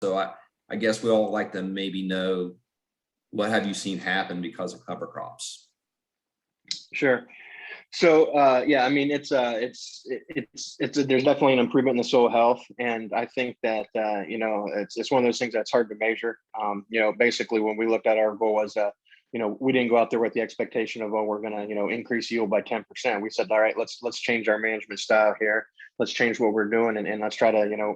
So I guess we all like to maybe know, what have you seen happen because of cover crops? Sure. So yeah, I mean, there's definitely an improvement in the soil health, and I think that it's one of those things that's hard to measure. Basically, when we looked at our goal was we didn't go out there with the expectation of, oh, we're going to increase yield by 10%. We said, all right, let's change our management style here. Let's change what we're doing, and let's try to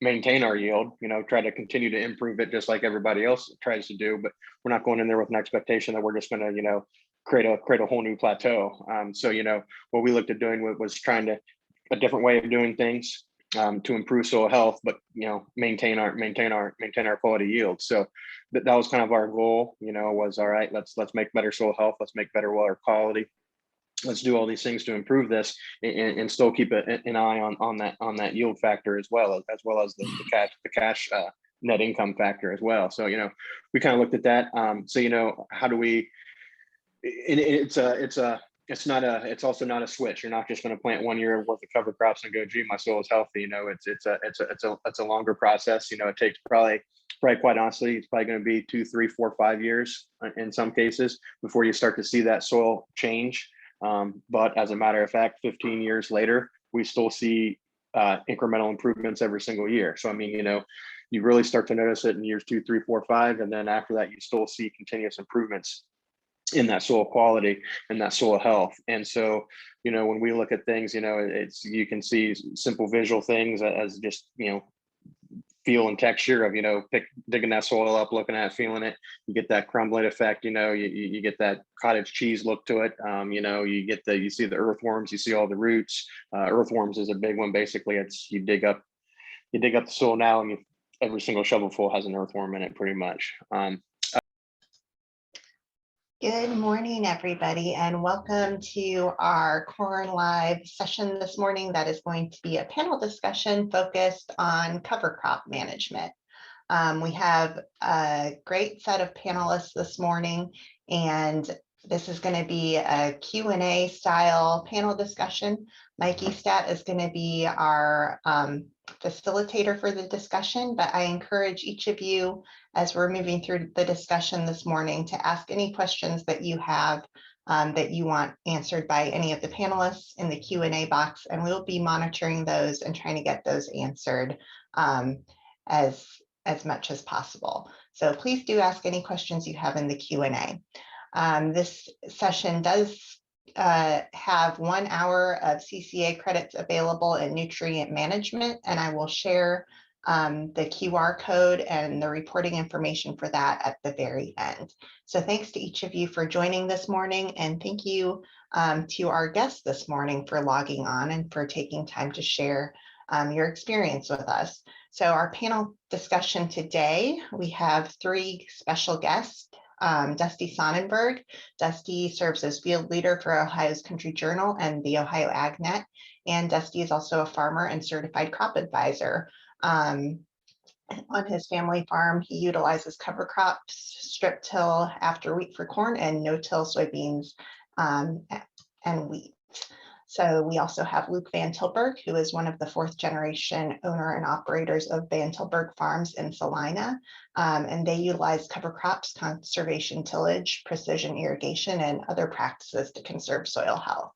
maintain our yield. Try to continue to improve it just like everybody else tries to do. But we're not going in there with an expectation that we're just going to create a whole new plateau. So what we looked at doing was trying a different way of doing things to improve soil health, but maintain our quality yield. So that was kind of our goal. Was, all right, let's make better soil health, let's make better water quality, let's do all these things to improve this, and still keep an eye on that yield factor as well as the cash net income factor as well. So we kind of looked at that. So how do we? It's also not a switch. You're not just going to plant 1 year worth of cover crops and go, gee, my soil is healthy. It's a longer process. It takes probably quite honestly, it's probably going to be 2, 3, 4, 5 years in some cases before you start to see that soil change. But as a matter of fact, 15 years later, we still see incremental improvements every single year. So I mean, you really start to notice it in years 2, 3, 4, 5, and then after that, you still see continuous improvements in that soil quality and that soil health. And so, when we look at things, you can see simple visual things as just, feel and texture of, digging that soil up, looking at it, feeling it. You get that crumbling effect, you get that cottage cheese look to it. You see the earthworms, you see all the roots. Earthworms is a big one. Basically, it's you dig up the soil now, and every single shovelful has an earthworm in it pretty much. Good morning, everybody, and welcome to our Corn Live session this morning. That is going to be a panel discussion focused on cover crop management. We have a great set of panelists this morning, and this is going to be a Q&A style panel discussion. Mike Estat is going to be our facilitator for the discussion, but I encourage each of you, as we're moving through the discussion this morning, to ask any questions that you have that you want answered by any of the panelists in the Q&A box, and we'll be monitoring those and trying to get those answered as much as possible. So please do ask any questions you have in the Q&A. This session does have 1 hour of CCA credits available in nutrient management, and I will share the QR code and the reporting information for that at the very end. So thanks to each of you for joining this morning, and thank you to our guests this morning for logging on and for taking time to share your experience with us. So our panel discussion today, we have 3 special guests. Dusty Sonnenburg. Dusty serves as field leader for Ohio's Country Journal and the Ohio AgNet, and Dusty is also a farmer and certified crop advisor. On his family farm, he utilizes cover crops, strip till after wheat for corn, and no-till soybeans and wheat. So we also have Luke Van Tilburg, who is one of the 4th generation owner and operators of Van Tilburg Farms in Salina. And they utilize cover crops, conservation tillage, precision irrigation, and other practices to conserve soil health.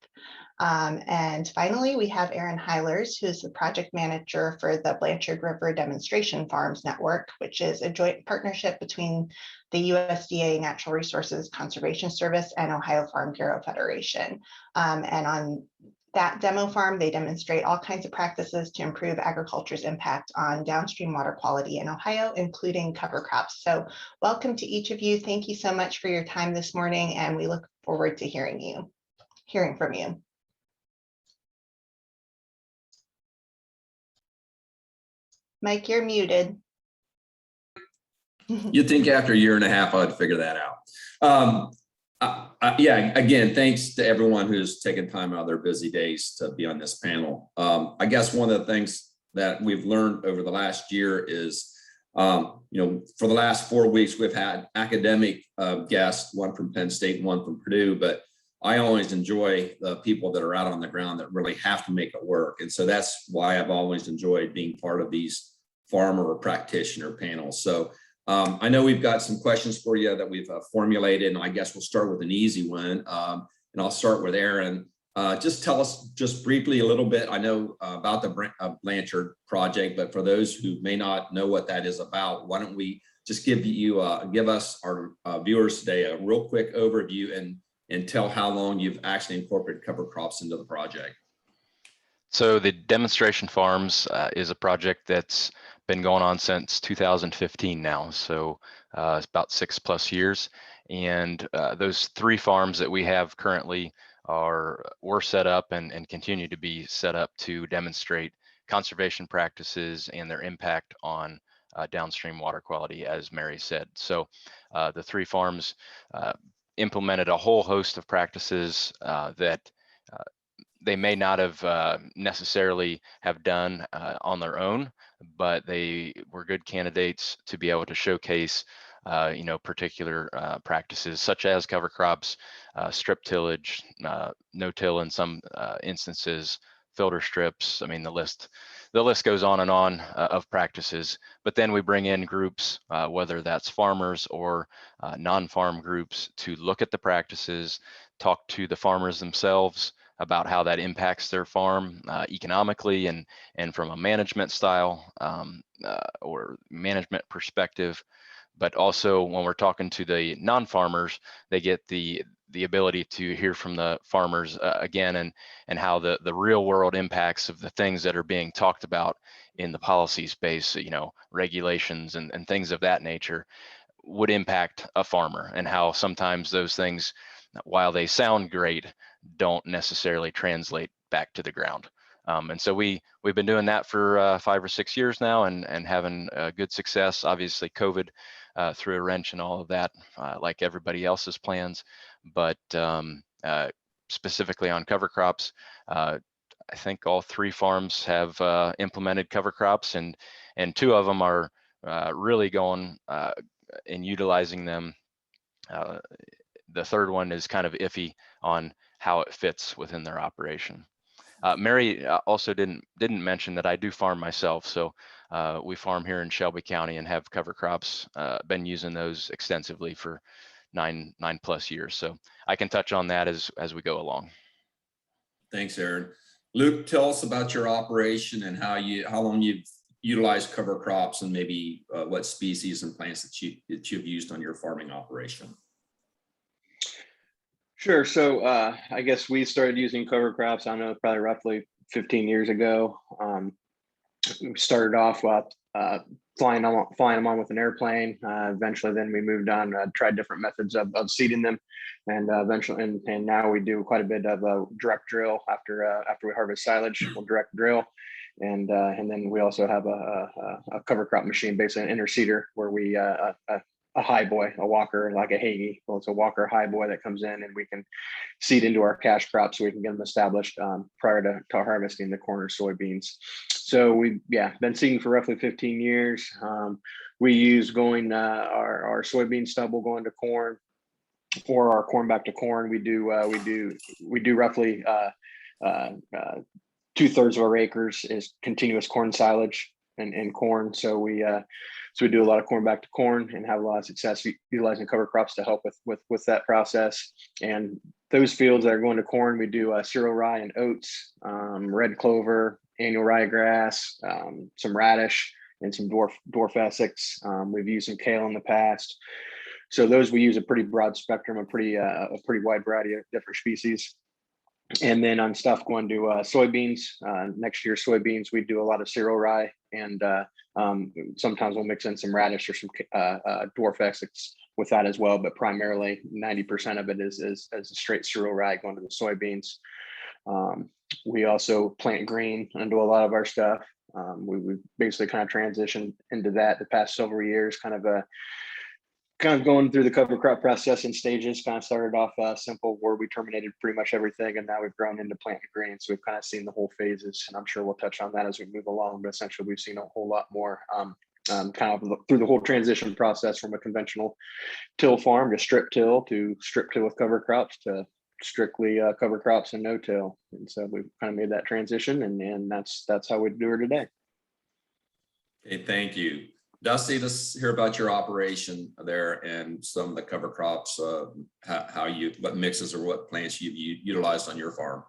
And finally, we have Aaron Heilers, who is the project manager for the Blanchard River Demonstration Farms Network, which is a joint partnership between the USDA Natural Resources Conservation Service and Ohio Farm Bureau Federation. And on that demo farm, they demonstrate all kinds of practices to improve agriculture's impact on downstream water quality in Ohio, including cover crops. So welcome to each of you. Thank you so much for your time this morning, and we look forward to hearing from you. Mike, you're muted. You'd think after a year and a half, I'd figure that out. Yeah, again, thanks to everyone who's taken time out of their busy days to be on this panel. I guess one of the things that we've learned over the last year is, for the last 4 weeks, we've had academic guests, one from Penn State and one from Purdue, but I always enjoy the people that are out on the ground that really have to make it work. And so that's why I've always enjoyed being part of these farmer or practitioner panel. So I know we've got some questions for you that we've formulated, and I guess we'll start with an easy one. And I'll start with Aaron. Just tell us just briefly a little bit, I know about the Blanchard project, but for those who may not know what that is about, why don't we just give us, our viewers today, a real quick overview and tell how long you've actually incorporated cover crops into the project. So the demonstration farms is a project that's been going on since 2015 now. So it's about 6+ years. And those 3 farms that we have currently were set up and continue to be set up to demonstrate conservation practices and their impact on downstream water quality, as Mary said. So the 3 farms implemented a whole host of practices that they may not have necessarily have done on their own, but they were good candidates to be able to showcase particular practices such as cover crops, strip tillage, no-till in some instances, filter strips. I mean, the list goes on and on of practices. But then we bring in groups, whether that's farmers or non-farm groups, to look at the practices, talk to the farmers themselves about how that impacts their farm economically and from a management style or management perspective. But also when we're talking to the non-farmers, they get the ability to hear from the farmers again and how the real world impacts of the things that are being talked about in the policy space, regulations and things of that nature would impact a farmer, and how sometimes those things, while they sound great, don't necessarily translate back to the ground. And so we've been doing that for 5 or 6 years now and having good success. Obviously COVID threw a wrench in all of that, like everybody else's plans. But specifically on cover crops, I think all 3 farms have implemented cover crops, and 2 of them are really going and utilizing them. The third one is kind of iffy on how it fits within their operation. Mary also didn't mention that I do farm myself. So we farm here in Shelby County and have cover crops, been using those extensively for 9+ years. So I can touch on that as we go along. Thanks, Aaron. Luke, tell us about your operation and how long you've utilized cover crops, and maybe what species and plants that you've used on your farming operation. Sure. So I guess we started using cover crops, I don't know, probably roughly 15 years ago. We started off with flying them on with an airplane. Eventually, then we moved on, tried different methods of seeding them, and eventually, and now we do quite a bit of a direct drill after we harvest silage. We'll direct drill, and then we also have a cover crop machine, basically an interseeder, where we a high boy, a walker, like a Hagie. Well, it's a walker high boy that comes in, and we can seed into our cash crops so we can get them established prior to harvesting the corn or soybeans. So we've been seeding for roughly 15 years. We use our soybean stubble going to corn, or our corn back to corn. We do roughly 2/3 of our acres is continuous corn silage and corn. So we do a lot of corn back to corn and have a lot of success utilizing cover crops to help with that process. And those fields that are going to corn, we do cereal rye and oats, red clover, annual ryegrass, some radish, and some dwarf Essex. We've used some kale in the past. So those, we use a pretty broad spectrum, a pretty wide variety of different species. And then on stuff going to soybeans, next year soybeans, we do a lot of cereal rye, and sometimes we'll mix in some radish or some dwarf Essex with that as well. But primarily 90% of it is a straight cereal rye going to the soybeans. We also plant green into a lot of our stuff. We basically kind of transitioned into that the past several years, kind of going through the cover crop process in stages. Kind of started off simple, where we terminated pretty much everything, and now we've grown into planting green. So we've kind of seen the whole phases, and I'm sure we'll touch on that as we move along. But essentially, we've seen a whole lot more kind of through the whole transition process from a conventional till farm to strip till with cover crops to strictly cover crops and no till. And so we've kind of made that transition, and that's how we do it today. Okay, thank you. Dusty, let's hear about your operation there and some of the cover crops, what mixes or what plants you've utilized on your farm.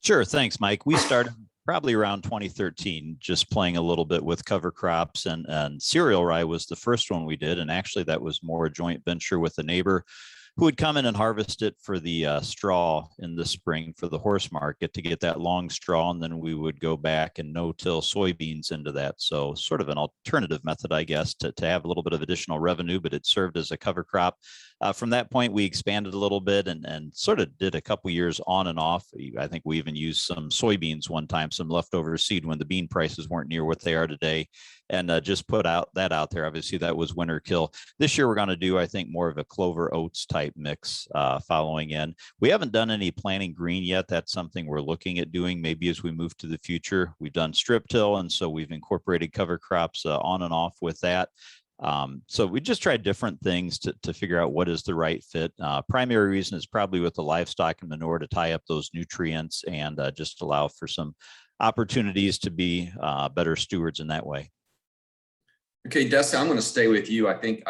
Sure. Thanks, Mike. We started probably around 2013, just playing a little bit with cover crops, and cereal rye was the first one we did. And actually that was more a joint venture with a neighbor who would come in and harvest it for the straw in the spring for the horse market to get that long straw. And then we would go back and no-till soybeans into that. So sort of an alternative method, I guess, to have a little bit of additional revenue, but it served as a cover crop. From that point, we expanded a little bit and sort of did a couple years on and off. I think we even used some soybeans one time, some leftover seed when the bean prices weren't near what they are today, and just put that out there. Obviously, that was winter kill. This year, we're going to do, I think, more of a clover oats type mix following in. We haven't done any planting green yet. That's something we're looking at doing maybe as we move to the future. We've done strip till, and so we've incorporated cover crops on and off with that. So we just tried different things to figure out what is the right fit. Primary reason is probably with the livestock and manure to tie up those nutrients and just allow for some opportunities to be better stewards in that way. Okay, Dusty, I'm going to stay with you. I think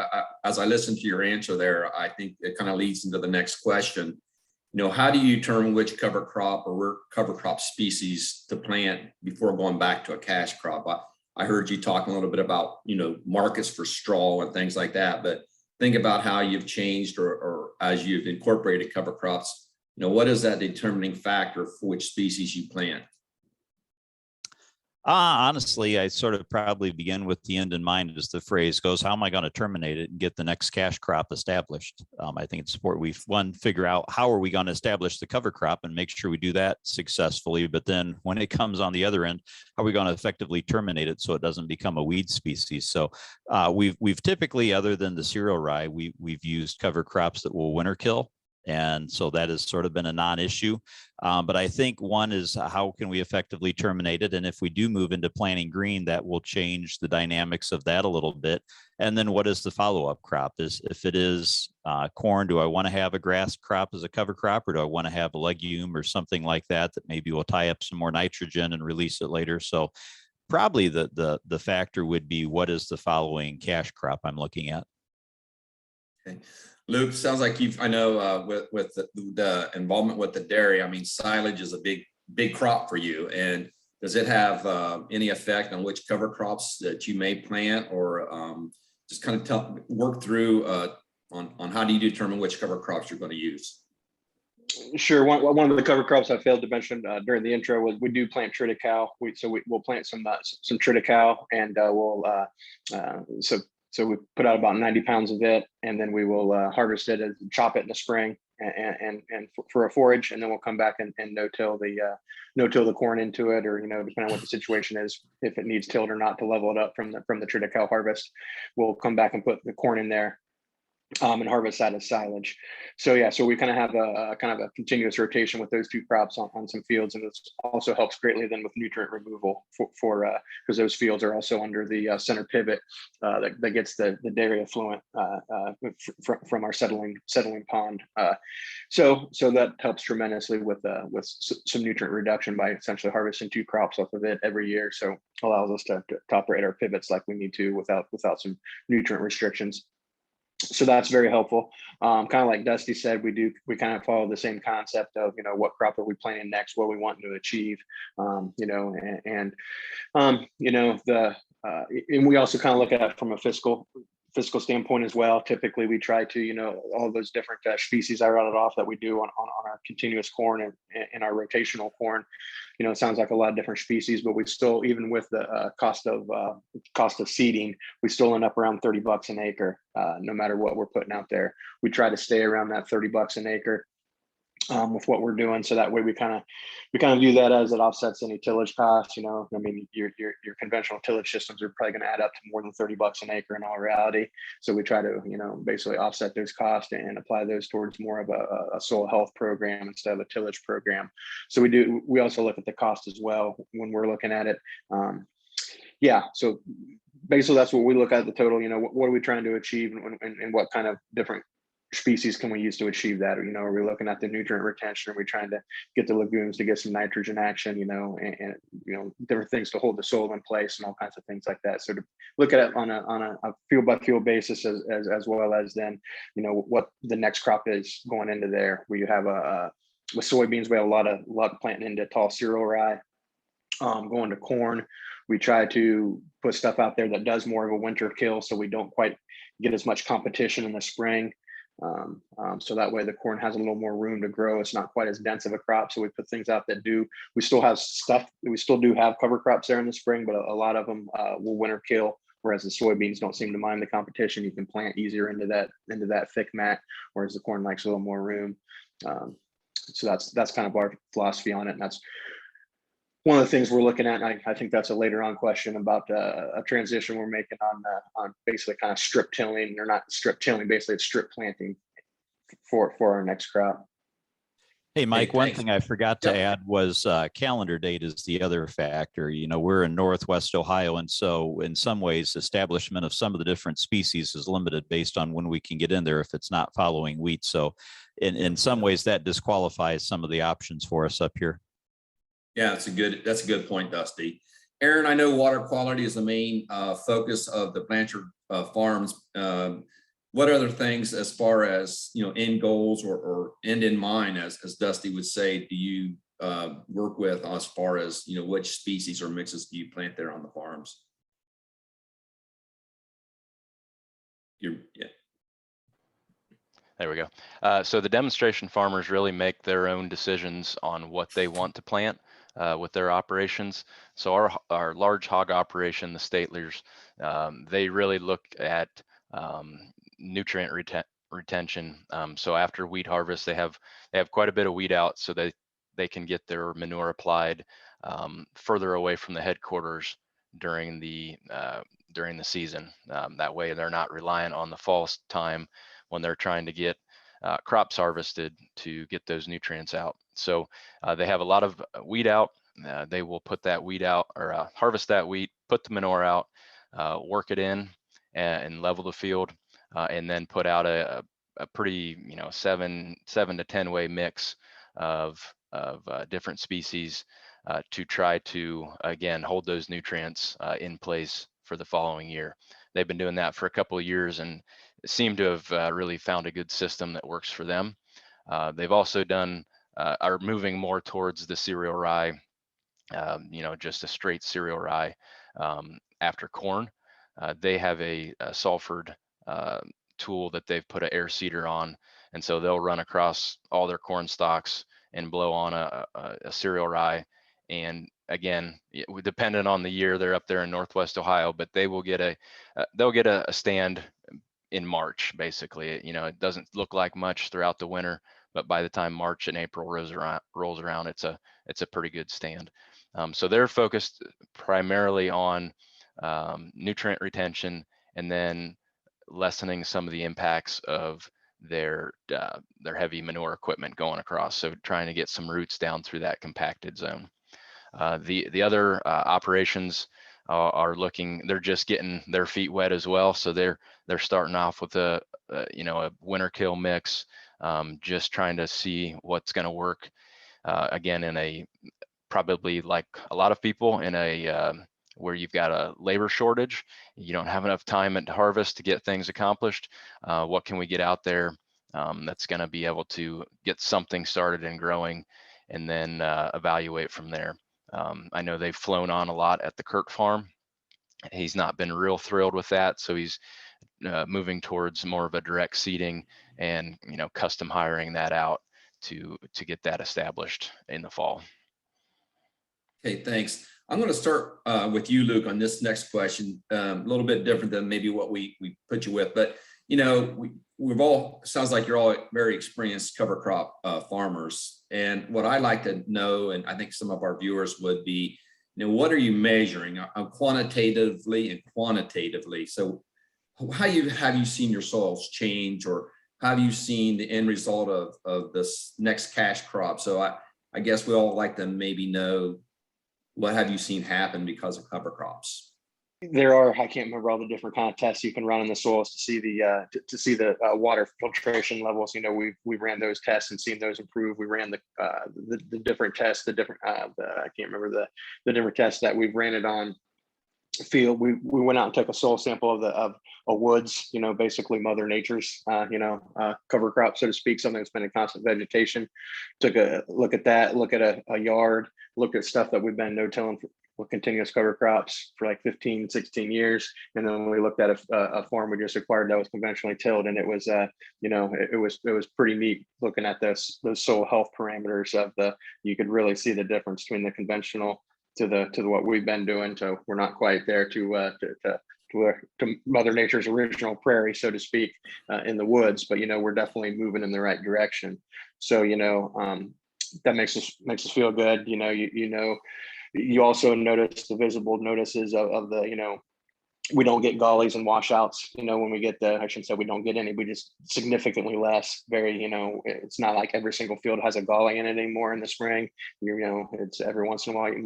as I listen to your answer there, I think it kind of leads into the next question. How do you determine which cover crop or cover crop species to plant before going back to a cash crop? I heard you talking a little bit about, markets for straw and things like that, but think about how you've changed or as you've incorporated cover crops, what is that determining factor for which species you plant? Honestly, I sort of probably begin with the end in mind, as the phrase goes. How am I going to terminate it and get the next cash crop established? I think it's important we figure out how are we going to establish the cover crop and make sure we do that successfully. But then when it comes on the other end, how are we going to effectively terminate it so it doesn't become a weed species? So we've typically, other than the cereal rye, we've used cover crops that will winter kill. And so that has sort of been a non-issue. But I think one is how can we effectively terminate it? And if we do move into planting green, that will change the dynamics of that a little bit. And then what is the follow-up crop? If it is corn, do I want to have a grass crop as a cover crop, or do I want to have a legume or something like that maybe will tie up some more nitrogen and release it later? So probably the factor would be what is the following cash crop I'm looking at. Okay. Luke, sounds like I know with the involvement with the dairy, silage is a big crop for you. And does it have any effect on which cover crops that you may plant, or just kind of work through on how do you determine which cover crops you're going to use? Sure. One of the cover crops I failed to mention during the intro was we do plant triticale. We'll plant some triticale, and So we put out about 90 pounds of it, and then we will harvest it and chop it in the spring and for a forage, and then we'll come back and no-till the corn into it, or depending on what the situation is, if it needs tilled or not to level it up from the triticale harvest, we'll come back and put the corn in there and harvest that as silage. So we kind of have a continuous rotation with those two crops on some fields, and it also helps greatly then with nutrient removal for because those fields are also under the center pivot that gets the dairy effluent from our settling pond. So that helps tremendously with some nutrient reduction by essentially harvesting two crops off of it every year. So allows us to operate our pivots like we need to without some nutrient restrictions. So that's very helpful. Kind of like Dusty said, we kind of follow the same concept of, what crop are we planting next, what we want to achieve, and we also kind of look at it from a fiscal standpoint as well. Typically we try to, all those different species I routed off that we do on our continuous corn and our rotational corn, it sounds like a lot of different species, but we still, even with the cost of seeding, we still end up around $30 an acre, no matter what we're putting out there. We try to stay around that $30 an acre with what we're doing, so that way we kind of view that as it offsets any tillage costs. Your conventional tillage systems are probably going to add up to more than $30 an acre in all reality. So we try to basically offset those costs and apply those towards more of a soil health program instead of a tillage program. So we also look at the cost as well when we're looking at it. So basically that's what we look at, the total. What are we trying to achieve, and what kind of different species can we use to achieve that? Or, are we looking at the nutrient retention? Are we trying to get the lagoons to get some nitrogen action, and different things to hold the soil in place and all kinds of things like that. So to look at it on a field by field basis as well as then, what the next crop is going into there, where you have with soybeans, we have a lot of planting into tall cereal rye. Going to corn, we try to put stuff out there that does more of a winter kill, so we don't quite get as much competition in the spring. So that way the corn has a little more room to grow. It's not quite as dense of a crop. So we put things out that we still have stuff. We still do have cover crops there in the spring, but a lot of them will winter kill. Whereas the soybeans don't seem to mind the competition. You can plant easier into that thick mat, whereas the corn likes a little more room. So that's kind of our philosophy on it. And that's one of the things we're looking at. And I think that's a later on question about a transition we're making on basically kind of strip tilling, or not strip tilling, basically it's strip planting for our next crop. Hey, Mike, one thanks. thing I forgot to add was calendar date is the other factor. We're in Northwest Ohio, and so in some ways, establishment of some of the different species is limited based on when we can get in there if it's not following wheat. So in some ways, that disqualifies some of the options for us up here. Yeah, that's a good point, Dusty. Aaron, I know water quality is the main focus of the Blanchard farms. What other things, as far as end goals or end in mind, as Dusty would say, do you work with as far as which species or mixes do you plant there on the farms? Yeah. There we go. So the demonstration farmers really make their own decisions on what they want to plant with their operations. So our large hog operation, the Statlers, they really look at nutrient retention. So after wheat harvest, they have quite a bit of weed out, so they can get their manure applied further away from the headquarters during the season. That way, they're not reliant on the fall time when they're trying to get crops harvested to get those nutrients out. So they have a lot of weed out. They will put that weed out, or harvest that wheat, put the manure out, work it in, and level the field, and then put out a pretty 7 to 10 way mix of different species to try to again hold those nutrients in place for the following year. They've been doing that for a couple of years and seem to have really found a good system that works for them. They've also are moving more towards the cereal rye, just a straight cereal rye after corn. They have a Salford tool that they've put an air seeder on, and so they'll run across all their corn stalks and blow on a cereal rye. And again, dependent on the year, they're up there in Northwest Ohio, but they will get they'll get a stand in March. Basically, it doesn't look like much throughout the winter, but by the time March and April rolls around, it's a pretty good stand. So they're focused primarily on nutrient retention, and then lessening some of the impacts of their heavy manure equipment going across. So trying to get some roots down through that compacted zone. The other operations are looking, they're just getting their feet wet as well. So they're starting off with a winter kill mix, just trying to see what's going to work. Again, in a probably like a lot of people in a where you've got a labor shortage, you don't have enough time at harvest to get things accomplished. What can we get out there that's going to be able to get something started and growing, and then evaluate from there. I know they've flown on a lot at the Kirk farm. He's not been real thrilled with that, so he's moving towards more of a direct seeding and custom hiring that out to get that established in the fall. Okay, thanks. I'm going to start with you, Luke, on this next question. A little bit different than maybe what we put you with, but we've all, sounds like you're all very experienced cover crop farmers. And what I'd like to know, and I think some of our viewers would be, what are you measuring quantitatively and quantitatively? So how have you seen your soils change, or how have you seen the end result of this next cash crop? So I guess we all like to maybe know, what have you seen happen because of cover crops? There are, I can't remember all the different kind of tests you can run in the soils to see the water filtration levels. You know, we ran those tests and seen those improve. We ran the different tests, I can't remember the different tests that we've ran it on field. We went out and took a soil sample of a woods, you know, basically Mother Nature's cover crop, so to speak, something that's been in constant vegetation. Took a look at that, look at a yard, looked at stuff that we've been no-tilling with continuous cover crops for like 15, 16 years. And then we looked at a farm we just acquired that was conventionally tilled. And it was, it was pretty neat looking at those soil health parameters you could really see the difference between the conventional to what we've been doing. So we're not quite there to Mother Nature's original prairie, so to speak, in the woods, but, you know, we're definitely moving in the right direction. So, you know, that makes us feel good. You know, you also notice the visible notices of the, you know, we don't get gullies and washouts, you know, when we get I shouldn't say we don't get any, we just significantly less. Very, you know, it's not like every single field has a gully in it anymore in the spring. You know, it's every once in a while you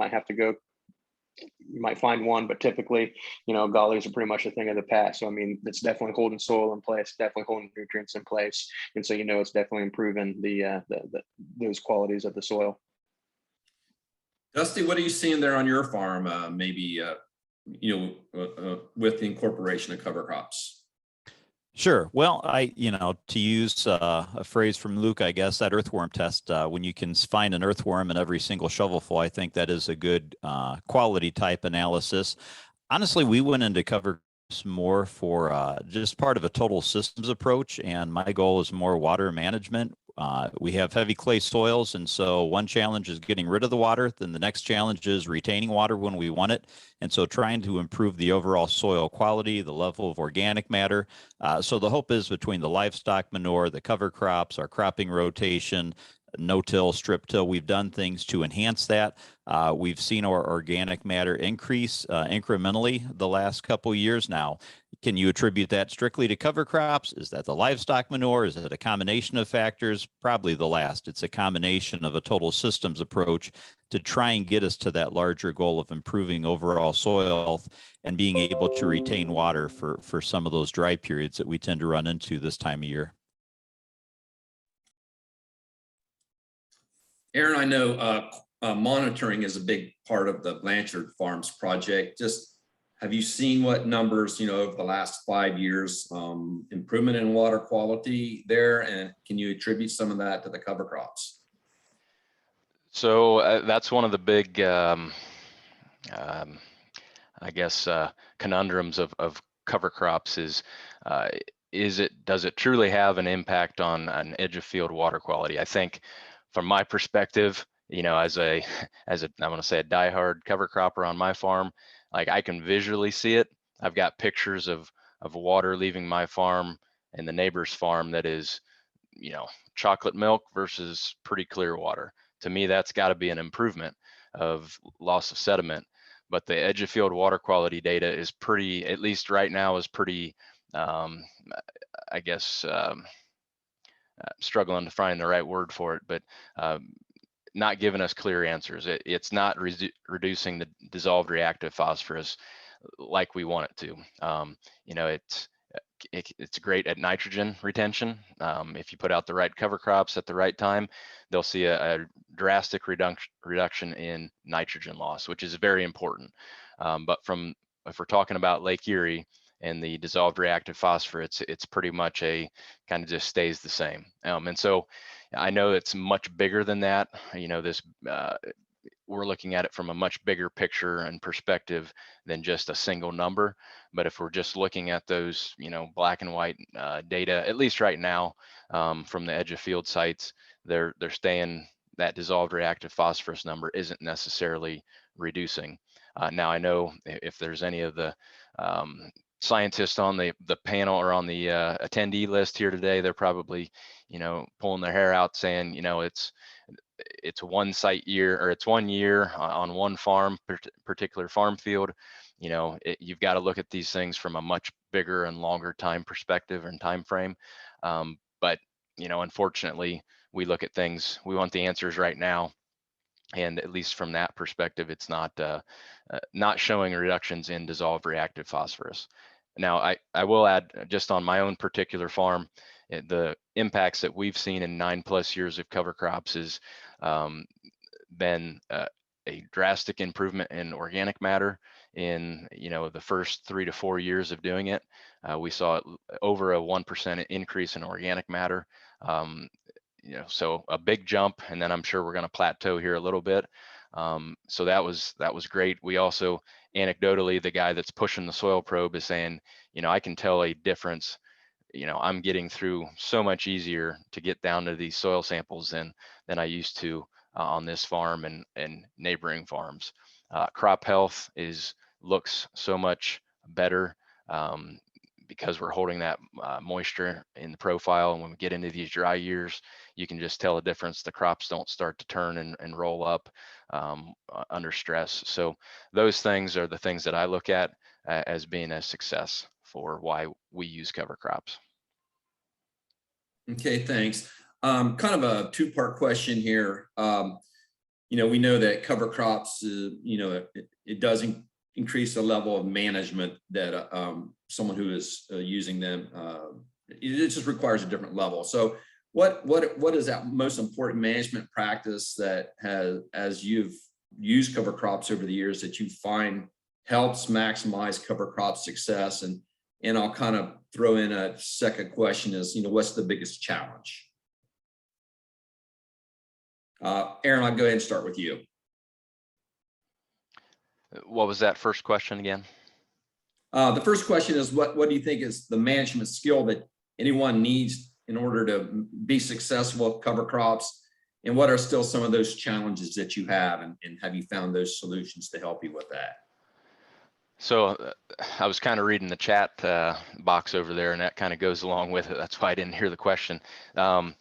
might find one, but typically, you know, gullies are pretty much a thing of the past. So, I mean, it's definitely holding soil in place, definitely holding nutrients in place. And so, you know, it's definitely improving those qualities of the soil. Dusty, what are you seeing there on your farm? Maybe, with the incorporation of cover crops? Sure. Well, to use a phrase from Luke, I guess, that earthworm test, when you can find an earthworm in every single shovelful, I think that is a good quality type analysis. Honestly, we went into cover crops more for just part of a total systems approach, and my goal is more water management. We have heavy clay soils, and so one challenge is getting rid of the water. Then the next challenge is retaining water when we want it. And so trying to improve the overall soil quality, the level of organic matter. So the hope is between the livestock manure, the cover crops, our cropping rotation, no-till, strip-till, we've done things to enhance that. We've seen our organic matter increase incrementally the last couple years now. Can you attribute that strictly to cover crops? Is that the livestock manure? Is it a combination of factors? Probably the last. It's a combination of a total systems approach to try and get us to that larger goal of improving overall soil health and being able to retain water for some of those dry periods that we tend to run into this time of year. Aaron, I know monitoring is a big part of the Blanchard Farms project. Just have you seen what numbers, over the last 5 years, improvement in water quality there? And can you attribute some of that to the cover crops? So that's one of the big, conundrums of cover crops is does it truly have an impact on an edge of field water quality? I think from my perspective, as I'm going to say a diehard cover cropper on my farm, like I can visually see it. I've got pictures of water leaving my farm and the neighbor's farm that is, chocolate milk versus pretty clear water. To me, that's got to be an improvement of loss of sediment. But the edge of field water quality data is pretty, at least right now, is pretty, struggling to find the right word for it, but not giving us clear answers. It's not reducing the dissolved reactive phosphorus like we want it to. It's great at nitrogen retention. If you put out the right cover crops at the right time, they'll see a drastic reduction in nitrogen loss, which is very important. But if we're talking about Lake Erie and the dissolved reactive phosphorus, it's pretty much kind of just stays the same. And so I know it's much bigger than that. We're looking at it from a much bigger picture and perspective than just a single number. But if we're just looking at those, black and white data, at least right now, from the edge of field sites, they're staying, that dissolved reactive phosphorus number isn't necessarily reducing. Now I know if there's any of the scientists on the panel or on the attendee list here today, they're probably, pulling their hair out saying, it's one site year, or it's 1 year on one farm, particular farm field. You've got to look at these things from a much bigger and longer time perspective and time frame. But unfortunately, we look at things, we want the answers right now. And at least from that perspective, it's not showing reductions in dissolved reactive phosphorus. Now, I will add, just on my own particular farm, the impacts that we've seen in 9+ years of cover crops has been a drastic improvement in organic matter. In the first 3 to 4 years of doing it, we saw over a 1% increase in organic matter. So a big jump, and then I'm sure we're going to plateau here a little bit. So that was great. We also, anecdotally, the guy that's pushing the soil probe is saying, I can tell a difference. I'm getting through so much easier to get down to these soil samples than I used to on this farm and neighboring farms. Crop health looks so much better. Because we're holding that moisture in the profile. And when we get into these dry years, you can just tell a difference. The crops don't start to turn and roll up under stress. So those things are the things that I look at as being a success for why we use cover crops. Okay, thanks. Kind of a two-part question here. We know that cover crops, it doesn't increase the level of management that someone who is using them, it just requires a different level. So what is that most important management practice that as you've used cover crops over the years, that you find helps maximize cover crop success? And I'll kind of throw in a second question is, what's the biggest challenge? Aaron, I'll go ahead and start with you. What was that first question again? The first question is, what do you think is the management skill that anyone needs in order to be successful at cover crops? And what are still some of those challenges that you have? And have you found those solutions to help you with that? So I was kind of reading the chat box over there, and that kind of goes along with it. That's why I didn't hear the question. To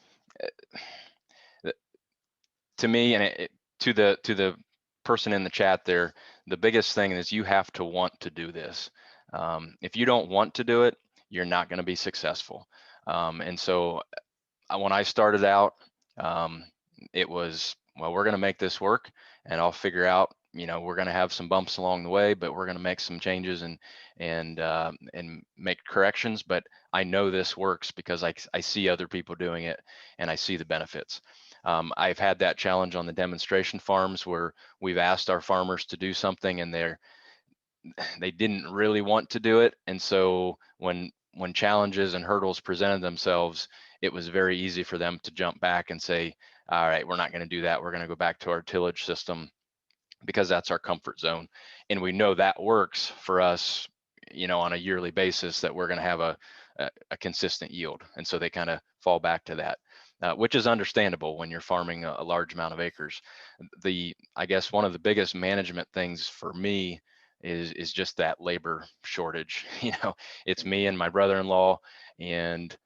me, and to the person in the chat there, the biggest thing is you have to want to do this. If you don't want to do it, you're not going to be successful. And so when I started out, it was, well, we're going to make this work, and I'll figure out, we're going to have some bumps along the way, but we're going to make some changes and make corrections. But I know this works because I see other people doing it, and I see the benefits. I've had that challenge on the demonstration farms where we've asked our farmers to do something and they didn't really want to do it. And so when challenges and hurdles presented themselves, it was very easy for them to jump back and say, all right, we're not going to do that. We're going to go back to our tillage system because that's our comfort zone. And we know that works for us, on a yearly basis, that we're going to have a consistent yield. And so they kind of fall back to that. Which is understandable when you're farming a large amount of acres. I guess one of the biggest management things for me is just that labor shortage. It's me and my brother-in-law, and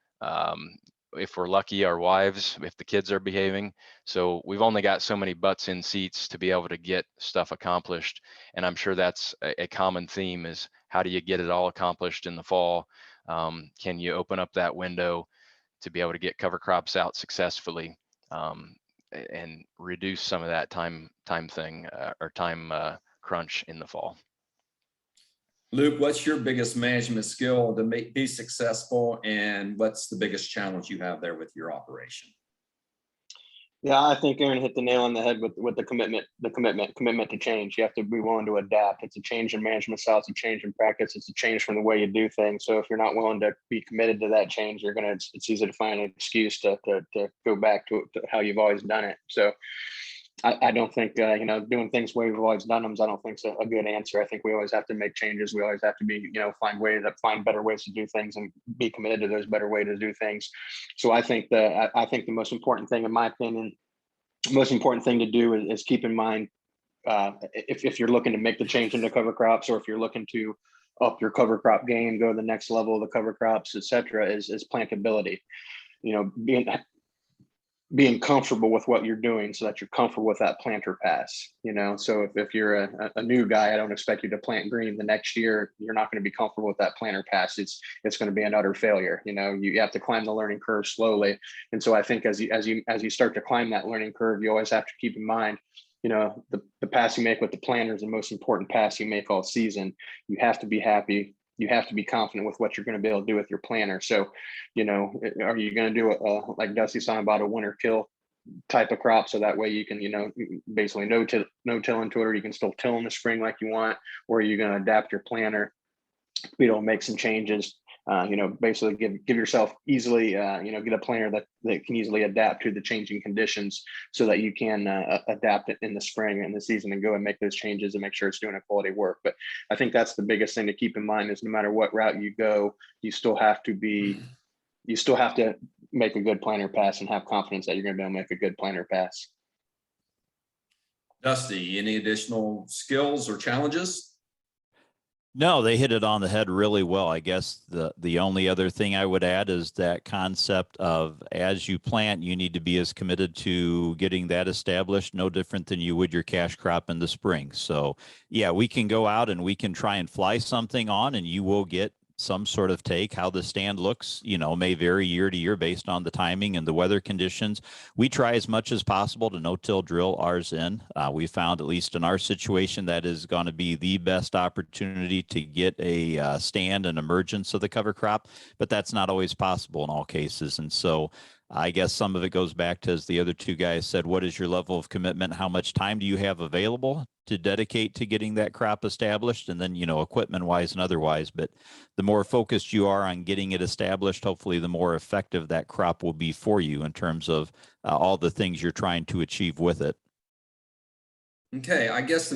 if we're lucky, our wives, if the kids are behaving. So we've only got so many butts in seats to be able to get stuff accomplished. And I'm sure that's a common theme is, how do you get it all accomplished in the fall? Can you open up that window to be able to get cover crops out successfully, and reduce some of that time crunch in the fall? Luke, what's your biggest management skill to be successful, and what's the biggest challenge you have there with your operation? Yeah, I think Aaron hit the nail on the head with the commitment to change. You have to be willing to adapt. It's a change in management style, it's a change in practice, it's a change from the way you do things. So if you're not willing to be committed to that change, it's easy to find an excuse to go back to how you've always done it. So I don't think doing things the way we've always done them, I don't think is a good answer. I think we always have to make changes. We always have to be, find better ways to do things and be committed to those better ways to do things. So I think the most important thing, in my opinion, most important thing to do is keep in mind, if you're looking to make the change into cover crops, or if you're looking to up your cover crop game, go to the next level of the cover crops, et cetera, is plantability. Being comfortable with what you're doing so that you're comfortable with that planter pass. So if you're a new guy, I don't expect you to plant green the next year. You're not going to be comfortable with that planter pass. It's going to be an utter failure. You have to climb the learning curve slowly. And so I think as you start to climb that learning curve, you always have to keep in mind, the pass you make with the planter is the most important pass you make all season. You have to be happy. You have to be confident with what you're going to be able to do with your planter. So, are you going to do like Dusty's talking about, a winter kill type of crop, so that way you can, basically no till into it, or you can still till in the spring like you want, or you're going to adapt your planter, make some changes, basically give yourself easily, get a planter that can easily adapt to the changing conditions, so that you can adapt it in the spring and the season and go and make those changes and make sure it's doing a quality work. But I think that's the biggest thing to keep in mind, is no matter what route you go, you still have to make a good planter pass and have confidence that you're going to be able to make a good planter pass. Dusty, any additional skills or challenges? No, they hit it on the head really well. I guess the only other thing I would add is that concept of, as you plant, you need to be as committed to getting that established, no different than you would your cash crop in the spring. So yeah, we can go out and we can try and fly something on, and you will get some sort of take. How the stand looks, may vary year to year based on the timing and the weather conditions. We try as much as possible to no-till drill ours in. We found, at least in our situation, that is going to be the best opportunity to get a stand and emergence of the cover crop, but that's not always possible in all cases. And so I guess some of it goes back to, as the other two guys said, what is your level of commitment? How much time do you have available to dedicate to getting that crop established? And then, equipment wise and otherwise, but the more focused you are on getting it established, hopefully the more effective that crop will be for you in terms of all the things you're trying to achieve with it. Okay, I guess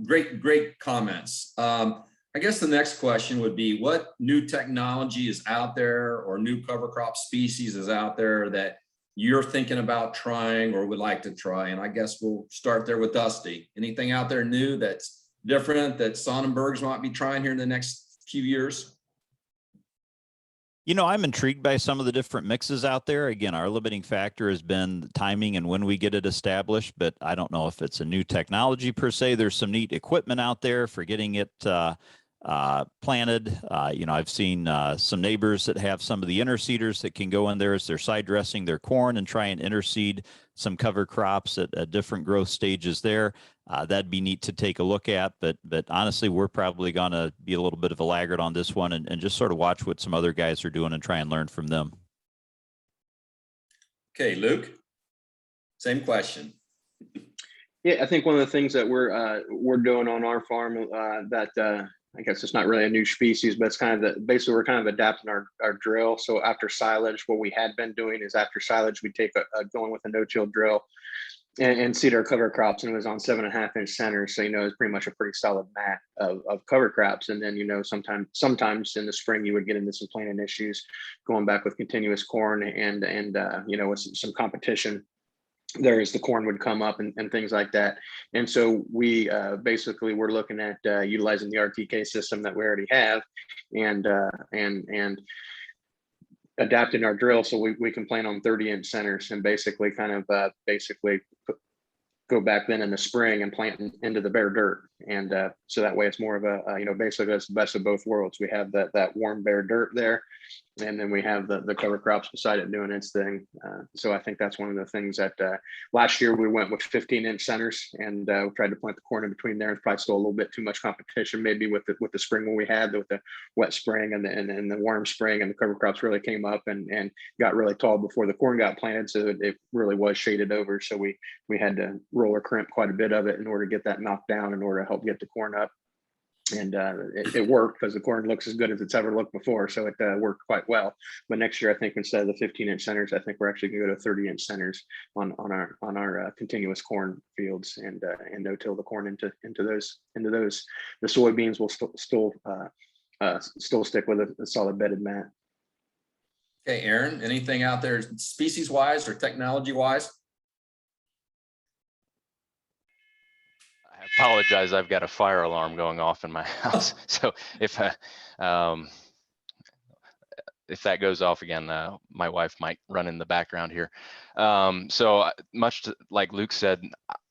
great comments. I guess the next question would be, what new technology is out there, or new cover crop species is out there that you're thinking about trying or would like to try? And I guess we'll start there with Dusty. Anything out there new that's different that Sonnenbergs might be trying here in the next few years? I'm intrigued by some of the different mixes out there. Again, our limiting factor has been the timing and when we get it established, but I don't know if it's a new technology per se. There's some neat equipment out there for getting it planted. I've seen some neighbors that have some of the interseeders that can go in there as they're side dressing their corn and try and interseed some cover crops at different growth stages there. That'd be neat to take a look at, but honestly, we're probably going to be a little bit of a laggard on this one, and just sort of watch what some other guys are doing and try and learn from them. Okay, Luke, same question. Yeah, I think one of the things that we're doing on our farm that I guess it's not really a new species, but it's kind of basically we're kind of adapting our drill. So after silage, what we had been doing is, after silage, we take going with a no-till drill and seed our cover crops, and it was on 7.5-inch centers. So, it's pretty much a pretty solid mat of cover crops. And then, sometimes in the spring, you would get into some planting issues going back with continuous corn and with some competition there, as the corn would come up and things like that. And so we basically we're looking at utilizing the RTK system that we already have, and adapting our drill so we can plant on 30-inch centers, and basically go back then in the spring and plant into the bare dirt. And so that way it's more of a, basically that's the best of both worlds. We have that warm bare dirt there, and then we have the cover crops beside it doing its thing. So I think that's one of the things that last year we went with 15-inch centers, and we tried to plant the corn in between there. It's probably still a little bit too much competition maybe with the spring when we had with the wet spring and the warm spring, and the cover crops really came up and got really tall before the corn got planted. So it really was shaded over. So we had to roll or crimp quite a bit of it in order to get that knocked down in order to help get the corn up. And it worked, because the corn looks as good as it's ever looked before. So it worked quite well. But next year, I think instead of the 15-inch centers, I think we're actually going to go to 30-inch centers on our continuous corn fields, and no-till the corn into those. The soybeans will still stick with a solid bedded mat. Okay, Aaron, anything out there species wise or technology wise? I apologize. I've got a fire alarm going off in my house. So if that goes off again, my wife might run in the background here. So much like Luke said,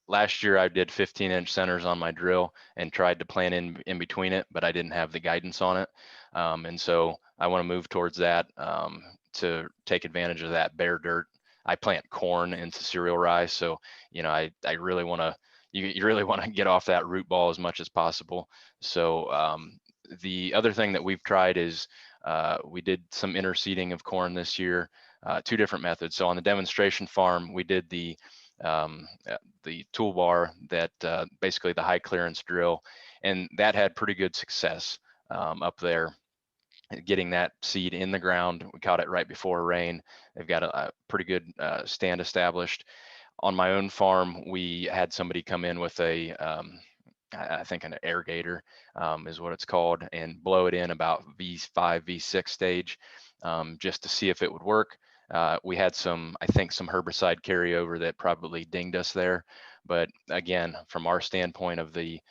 last year I did 15-inch centers on my drill and tried to plant in between it, but I didn't have the guidance on it. And so I want to move towards that to take advantage of that bare dirt. I plant corn into cereal rye. So, I really want to you really want to get off that root ball as much as possible. So the other thing that we've tried is we did some interseeding of corn this year, 2 different methods. So on the demonstration farm, we did the toolbar that basically the high clearance drill, and that had pretty good success up there, getting that seed in the ground. We caught it right before rain. They've got a pretty good stand established. On my own farm, we had somebody come in with a I think an irrigator is what it's called, and blow it in about V5, V6 stage just to see if it would work. We had I think some herbicide carryover that probably dinged us there. But again, from our standpoint of the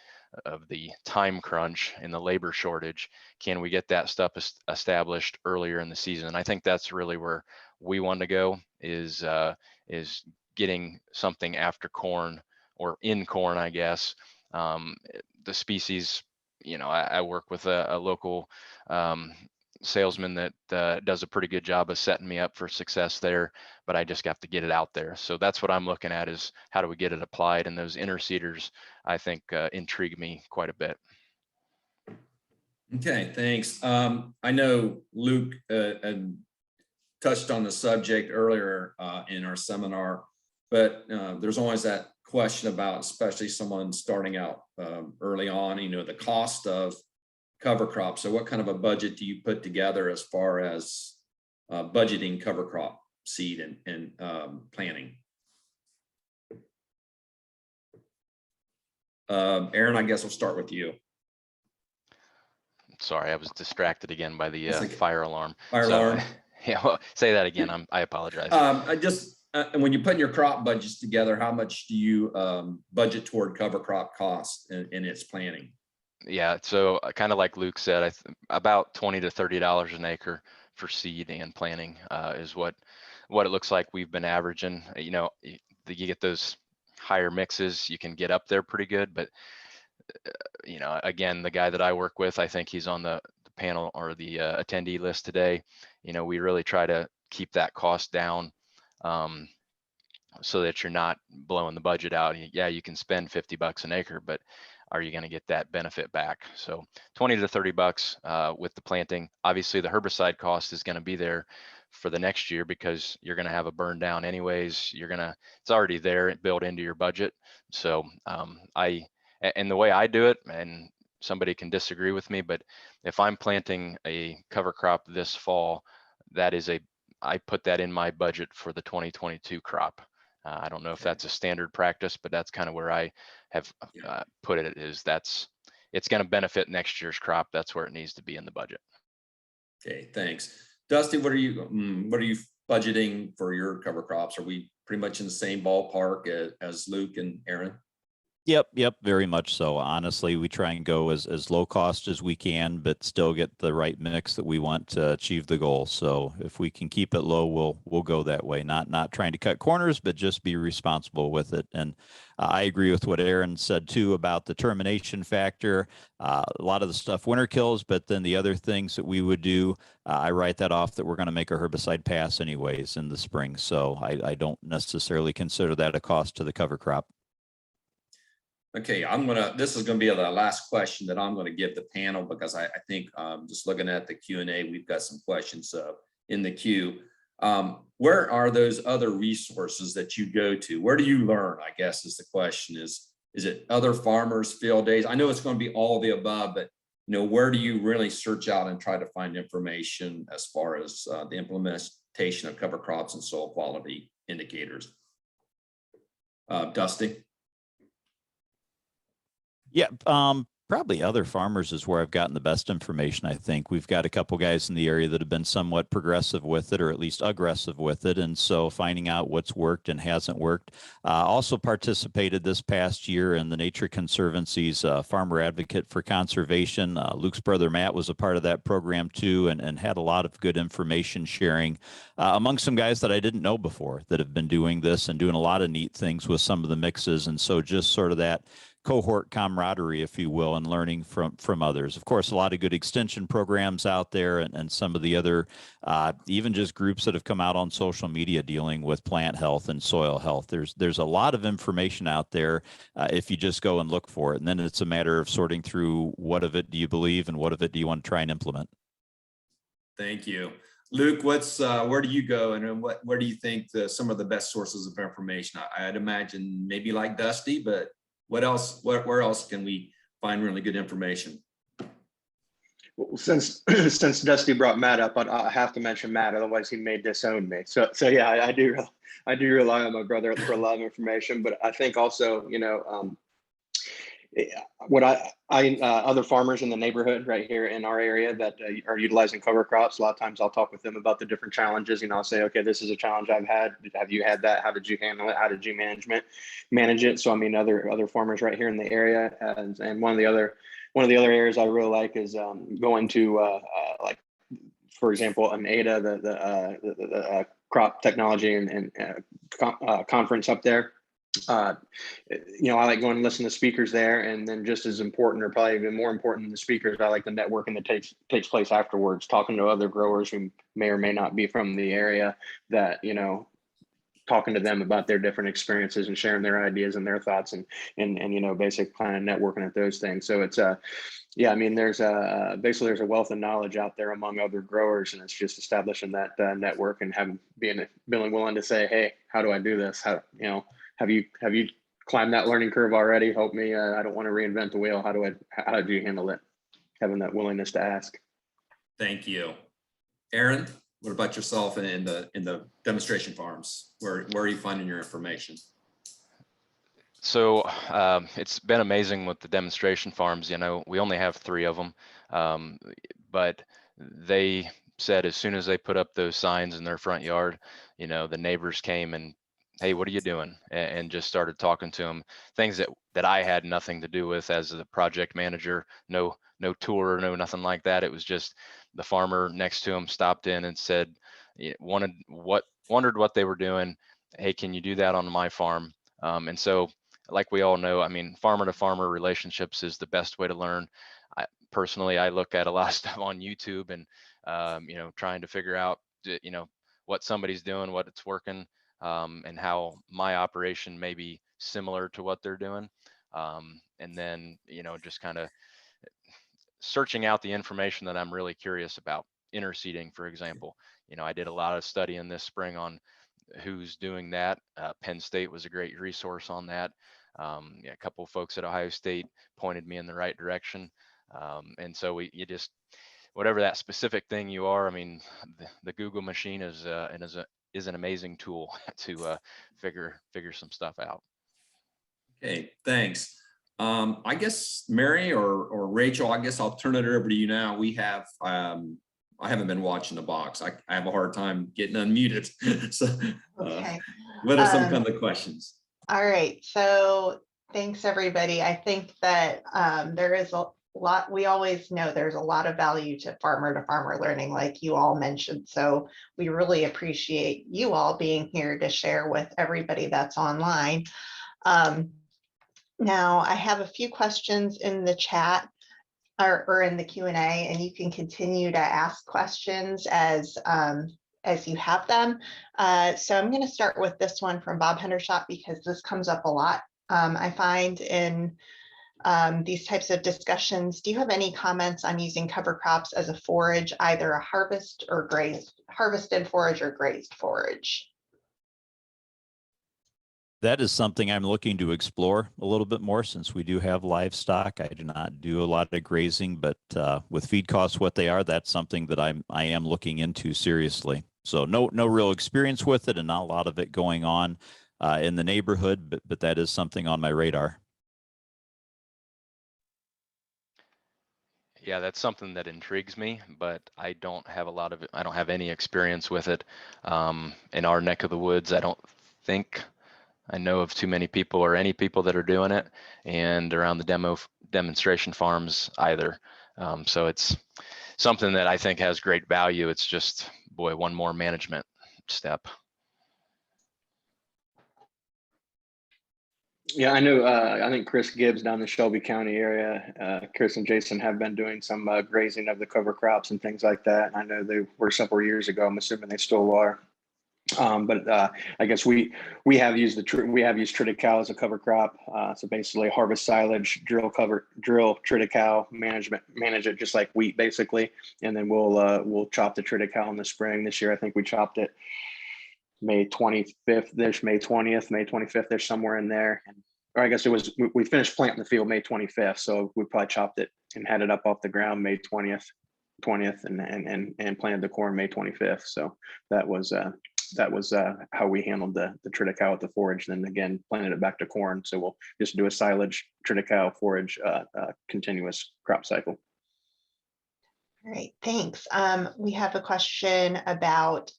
time crunch and the labor shortage, can we get that stuff established earlier in the season? And I think that's really where we want to go, is getting something after corn, or in corn, I guess. The species, I work with a local salesman that does a pretty good job of setting me up for success there, but I just have to get it out there. So that's what I'm looking at, is how do we get it applied? And those interseeders, I think, intrigue me quite a bit. Okay, thanks. I know Luke touched on the subject earlier in our seminar, but there's always that question about, especially someone starting out early on, the cost of cover crop. So what kind of a budget do you put together as far as budgeting cover crop seed and planting? Aaron, I guess we'll start with you. Sorry, I was distracted again by the okay. fire alarm. Fire alarm. Yeah, well, say that again. I apologize. When you put your crop budgets together, how much do you budget toward cover crop costs in its planning? Yeah, so kind of like Luke said, about $20 to $30 an acre for seed and planting is what it looks like we've been averaging. You get those higher mixes, you can get up there pretty good, but again, the guy that I work with, I think he's on the panel or the attendee list today. We really try to keep that cost down so that you're not blowing the budget out. Yeah, you can spend $50 an acre, but are you going to get that benefit back? So 20 to 30 bucks with the planting. Obviously the herbicide cost is going to be there for the next year, because you're going to have a burn down anyways. It's already there, built into your budget. So and the way I do it, and somebody can disagree with me, but if I'm planting a cover crop this fall, I put that in my budget for the 2022 crop. I don't know if that's a standard practice, but that's kind of where I have put it, is it's going to benefit next year's crop. That's where it needs to be in the budget. Okay, thanks. Dusty, what are you budgeting for your cover crops? Are we pretty much in the same ballpark as Luke and Aaron? Yep, very much so. Honestly, we try and go as low cost as we can, but still get the right mix that we want to achieve the goal. So if we can keep it low, we'll go that way. Not trying to cut corners, but just be responsible with it. And I agree with what Aaron said too about the termination factor. A lot of the stuff winter kills, but then the other things that we would do, I write that off that we're going to make a herbicide pass anyways in the spring. So I don't necessarily consider that a cost to the cover crop. Okay, this is gonna be the last question that I'm gonna give the panel, because I think just looking at the Q&A, we've got some questions in the queue. Where are those other resources that you go to? Where do you learn, I guess, is the question. Is it other farmers' field days? I know it's gonna be all of the above, but where do you really search out and try to find information as far as the implementation of cover crops and soil quality indicators? Dusty? Yeah, probably other farmers is where I've gotten the best information. I think we've got a couple guys in the area that have been somewhat progressive with it, or at least aggressive with it. And so finding out what's worked and hasn't worked. Also participated this past year in the Nature Conservancy's Farmer Advocate for Conservation. Luke's brother Matt was a part of that program too, and had a lot of good information sharing among some guys that I didn't know before that have been doing this and doing a lot of neat things with some of the mixes. And so just sort of that cohort camaraderie, if you will, and learning from others. Of course, a lot of good extension programs out there, and some of the other, even just groups that have come out on social media dealing with plant health and soil health. There's a lot of information out there if you just go and look for it. And then it's a matter of sorting through what of it do you believe and what of it do you want to try and implement. Thank you. Luke, where do you go, and where do you think some of the best sources of information? I'd imagine maybe like Dusty, but what else? Where else can we find really good information? Well, since Dusty brought Matt up, I have to mention Matt, otherwise he may disown me. So yeah, I do rely on my brother for a lot of information, but I think also, what other farmers in the neighborhood right here in our area that are utilizing cover crops, a lot of times I'll talk with them about the different challenges. I'll say, okay, this is a challenge I've had. Have you had that? How did you handle it? How did you manage it? So I mean, other farmers right here in the area, and one of the other areas I really like is going to like, for example, an ADA, the crop technology and conference up there. I like going and listen to speakers there, and then just as important, or probably even more important than the speakers, I like the networking that takes place afterwards, talking to other growers who may or may not be from the area, that talking to them about their different experiences and sharing their ideas and their thoughts, and basic kind of networking at those things. So it's yeah, I mean, there's a wealth of knowledge out there among other growers, and it's just establishing that network and being willing to say, hey, how do I do this? Have you climbed that learning curve already? Help me. I don't want to reinvent the wheel. How did you handle it? Having that willingness to ask. Thank you. Aaron, what about yourself in the demonstration farms? Where are you finding your information? So it's been amazing with the demonstration farms. We only have 3 of them, but they said as soon as they put up those signs in their front yard, the neighbors came and, hey, what are you doing? And just started talking to them, things that I had nothing to do with as the project manager. No tour, no nothing like that. It was just the farmer next to him stopped in and said, wondered what they were doing. Hey, can you do that on my farm? And so, like we all know, I mean, farmer to farmer relationships is the best way to learn. Personally, I look at a lot of stuff on YouTube and, trying to figure out, what somebody's doing, what it's working, and how my operation may be similar to what they're doing. And then, just kind of searching out the information that I'm really curious about. Interseeding, for example, I did a lot of studying this spring on who's doing that. Penn State was a great resource on that. A couple of folks at Ohio State pointed me in the right direction. And so you just, whatever that specific thing you are, I mean, the Google machine is an amazing tool to figure some stuff out. Okay, thanks. I guess Mary or Rachel, I guess I'll turn it over to you now. We have, I haven't been watching the box. I have a hard time getting unmuted. So Okay. what are some kind of questions? All right, so thanks everybody. I think that there is a lot, we always know there's a lot of value to farmer learning, like you all mentioned. So we really appreciate you all being here to share with everybody that's online. Now I have a few questions in the chat or in the Q&A, and you can continue to ask questions as you have them. So I'm going to start with this one from Bob Hendershot, because this comes up a lot. I find in these types of discussions. Do you have any comments on using cover crops as a forage, either a harvested forage or grazed forage? That is something I'm looking to explore a little bit more, since we do have livestock. I do not do a lot of grazing, but with feed costs what they are, that's something that I am looking into seriously. So no real experience with it, and not a lot of it going on in the neighborhood, but that is something on my radar. Yeah, that's something that intrigues me, but I don't have I don't have any experience with it. In our neck of the woods, I don't think I know of too many people or any people that are doing it, and around the demonstration farms either. So it's something that I think has great value. It's just, boy, one more management step. Yeah, I know. I think Chris Gibbs down the Shelby County area, Chris and Jason have been doing some grazing of the cover crops and things like that. And I know they were several years ago. I'm assuming they still are. But I guess we have used triticale as a cover crop. So basically, harvest silage, drill triticale, manage it just like wheat basically, and then we'll chop the triticale in the spring. This year, I think we chopped it May 25th-ish, May 20th, May 25th-ish, somewhere in there. Or I guess it was, we finished planting the field May 25th. So we probably chopped it and had it up off the ground May 20th and planted the corn May 25th. So that was how we handled the triticale with the forage. Then again, planted it back to corn. So we'll just do a silage triticale forage continuous crop cycle. All right, thanks. We have a question about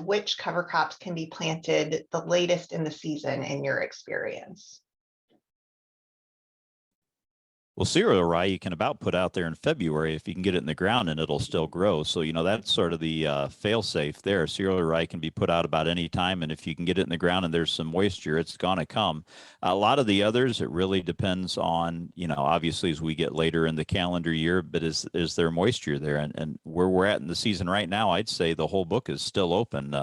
which cover crops can be planted the latest in the season in your experience? Well, cereal rye you can about put out there in February if you can get it in the ground and it'll still grow. So, you know, that's sort of the fail safe there. Cereal rye can be put out about any time. And if you can get it in the ground and there's some moisture, it's going to come. A lot of the others, it really depends on, you know, obviously as we get later in the calendar year, but is there moisture there? And where we're at in the season right now, I'd say the whole book is still open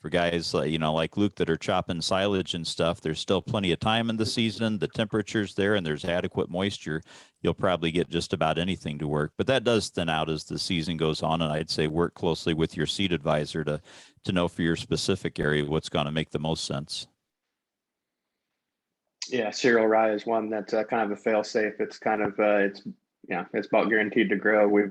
for guys, you know, like Luke that are chopping silage and stuff. There's still plenty of time in the season. The temperature's there and there's adequate moisture. You'll probably get just about anything to work, but that does thin out as the season goes on. And I'd say work closely with your seed advisor to know for your specific area what's going to make the most sense. Yeah, cereal rye is one that's kind of a fail safe. It's kind of it's about guaranteed to grow.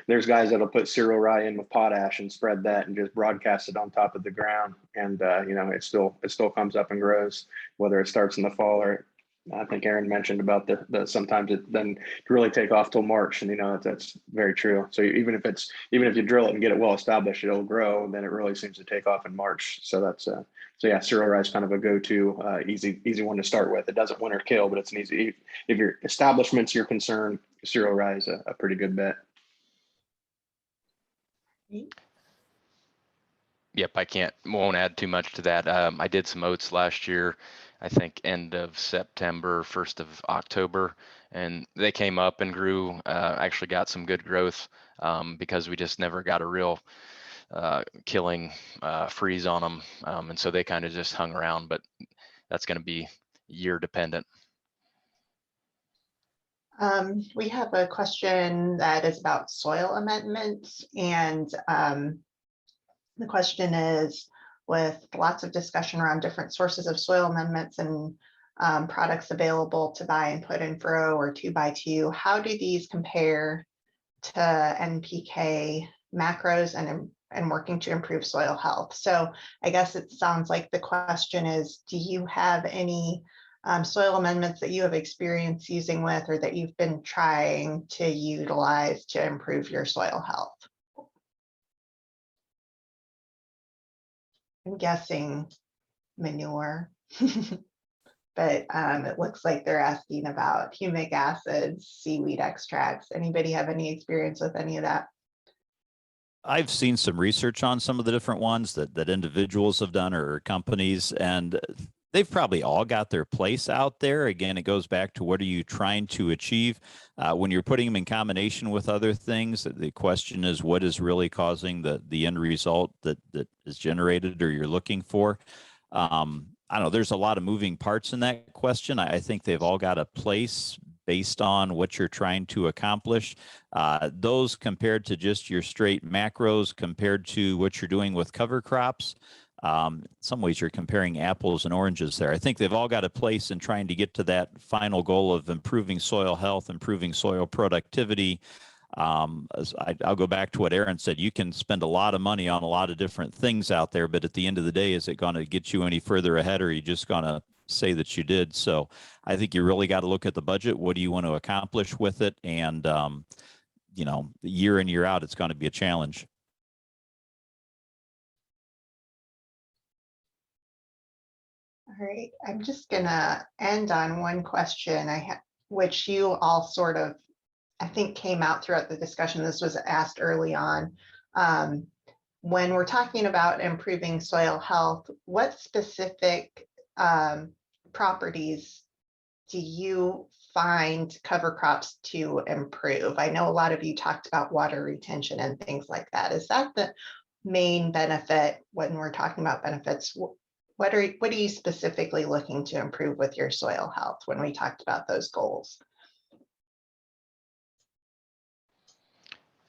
There's guys that'll put cereal rye in with potash and spread that and just broadcast it on top of the ground, and you know, it still comes up and grows, whether it starts in the fall or I think Aaron mentioned about the sometimes it doesn't really take off till March, and you know that's very true. So even if you drill it and get it well established, it'll grow, and then it really seems to take off in March. So that's so yeah, cereal rye is kind of a go-to easy one to start with. It doesn't winter kill, but it's an easy, if your establishment's your concern, cereal rye is a pretty good bet. Yep, won't add too much to that. I did some oats last year, I think end of September, 1st of October, and they came up and grew, actually got some good growth because we just never got a real killing freeze on them. And so they kind of just hung around, but that's going to be year dependent. We have a question that is about soil amendments, and the question is, with lots of discussion around different sources of soil amendments and products available to buy and put in furrow or 2x2, how do these compare to NPK macros and working to improve soil health? So I guess it sounds like the question is, do you have any soil amendments that you have experience using with or that you've been trying to utilize to improve your soil health? I'm guessing manure, but it looks like they're asking about humic acids, seaweed extracts. Anybody have any experience with any of that? I've seen some research on some of the different ones that individuals have done or companies, and they've probably all got their place out there. Again, it goes back to what are you trying to achieve? When you're putting them in combination with other things, the question is what is really causing the end result that is generated or you're looking for? I don't know, there's a lot of moving parts in that question. I think they've all got a place based on what you're trying to accomplish. Those compared to just your straight macros, compared to what you're doing with cover crops, in some ways you're comparing apples and oranges there. I think they've all got a place in trying to get to that final goal of improving soil health, improving soil productivity. I'll go back to what Aaron said. You can spend a lot of money on a lot of different things out there, but at the end of the day, is it going to get you any further ahead, or are you just going to say that you did? So I think you really got to look at the budget. What do you want to accomplish with it? And, you know, year in, year out, it's going to be a challenge. All right, I'm just gonna end on one question which you all sort of, I think, came out throughout the discussion. This was asked early on. When we're talking about improving soil health, what specific properties do you find cover crops to improve? I know a lot of you talked about water retention and things like that. Is that the main benefit when we're talking about benefits? What are you specifically looking to improve with your soil health when we talked about those goals?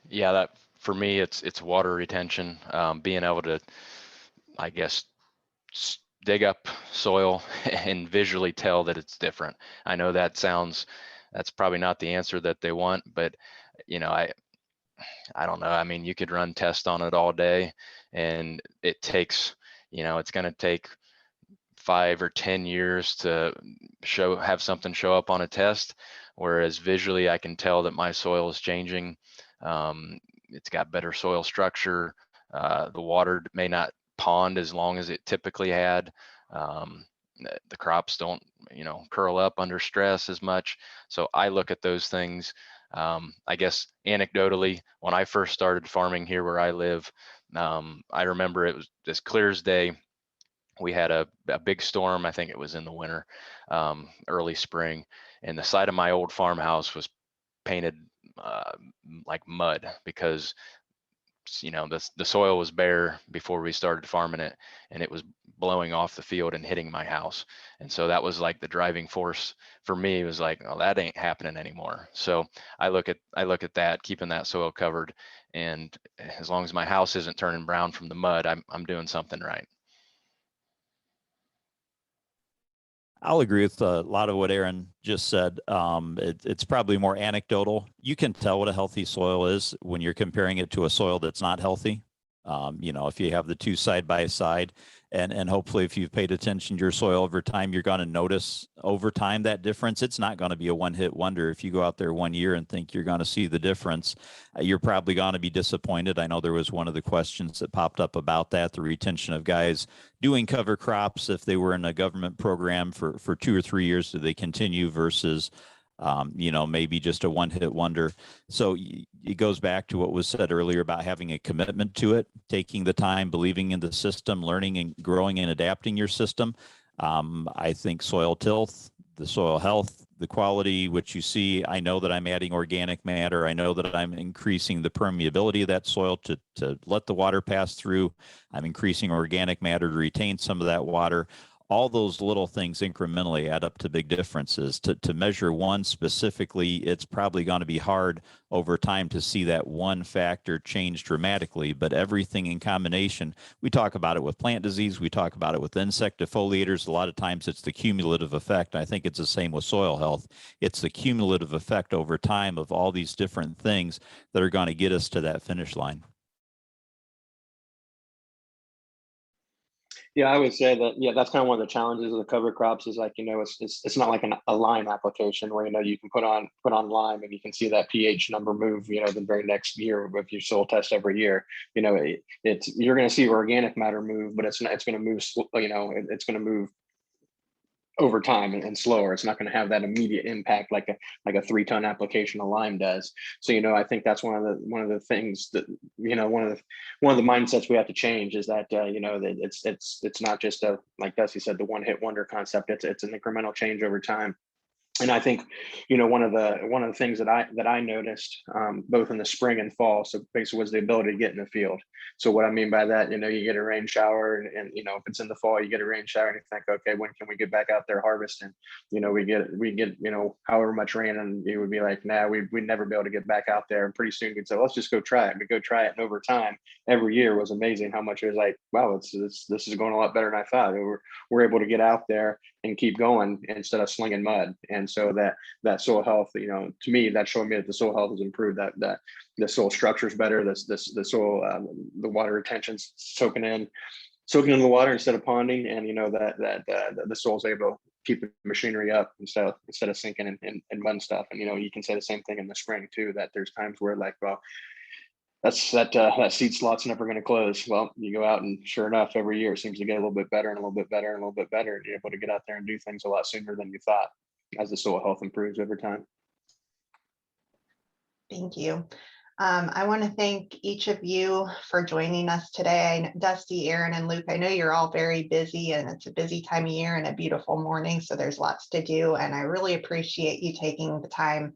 Yeah, that for me, it's water retention, being able to, I guess, dig up soil and visually tell that it's different. I know that's probably not the answer that they want, but you know, I don't know. I mean, you could run tests on it all day, and it takes, it's going to take 5 or 10 years to have something show up on a test, whereas visually I can tell that my soil is changing. It's got better soil structure. The water may not pond as long as it typically had. The crops don't, curl up under stress as much. So I look at those things. I guess anecdotally, when I first started farming here where I live, I remember it was as clear as day. We had a big storm. I think it was in the winter, early spring, and the side of my old farmhouse was painted like mud because the soil was bare before we started farming it, and it was blowing off the field and hitting my house. And so that was like the driving force for me. It was like, oh, that ain't happening anymore. So I look at that, keeping that soil covered, and as long as my house isn't turning brown from the mud, I'm doing something right. I'll agree with a lot of what Aaron just said. It's probably more anecdotal. You can tell what a healthy soil is when you're comparing it to a soil that's not healthy. If you have the two side by side, and hopefully if you've paid attention to your soil over time, you're going to notice over time that difference. It's not going to be a one-hit wonder. If you go out there 1 year and think you're going to see the difference, you're probably going to be disappointed. I know there was one of the questions that popped up about that, the retention of guys doing cover crops. If they were in a government program for 2 or 3 years, do they continue versus maybe just a one-hit wonder? So it goes back to what was said earlier about having a commitment to it, taking the time, believing in the system, learning and growing and adapting your system. I think soil tilth, the soil health, the quality, which you see, I know that I'm adding organic matter. I know that I'm increasing the permeability of that soil to let the water pass through. I'm increasing organic matter to retain some of that water. All those little things incrementally add up to big differences. To measure one specifically, it's probably going to be hard over time to see that one factor change dramatically, but everything in combination, we talk about it with plant disease, we talk about it with insect defoliators. A lot of times it's the cumulative effect. I think it's the same with soil health. It's the cumulative effect over time of all these different things that are going to get us to that finish line. Yeah, I would say that, yeah, that's kind of one of the challenges of the cover crops is like, it's not like a lime application where, you can put on lime and you can see that pH number move, the very next year with your soil test every year. You're going to see organic matter move, but it's going to move, it's going to move over time and slower. It's not going to have that immediate impact like a 3-ton application of lime does. So I think that's one of the things that one of the mindsets we have to change is that that it's not just like Dusty said, the one-hit wonder concept. It's an incremental change over time. And I think, one of the things that I noticed both in the spring and fall, so basically was the ability to get in the field. So what I mean by that, you get a rain shower and if it's in the fall, you get a rain shower and you think, okay, when can we get back out there harvesting? We get, however much rain, and you would be like, nah, we'd never be able to get back out there. And pretty soon you'd say, let's just go try it. We go try it. And over time, every year was amazing how much it was like, wow, this is going a lot better than I thought. We're able to get out there and keep going instead of slinging mud. And so that soil health, to me, that's showing me that the soil health has improved, that the soil structure is better, the soil, the water retention's soaking in the water instead of ponding, and that the soil's able to keep the machinery up instead of sinking in mud and stuff. And you can say the same thing in the spring too, that there's times where like, well, that seed slot's never going to close. Well, you go out and sure enough, every year it seems to get a little bit better and a little bit better and a little bit better. And you're able to get out there and do things a lot sooner than you thought as the soil health improves over time. Thank you. I want to thank each of you for joining us today. Dusty, Aaron, and Luke, I know you're all very busy and it's a busy time of year and a beautiful morning, so there's lots to do. And I really appreciate you taking the time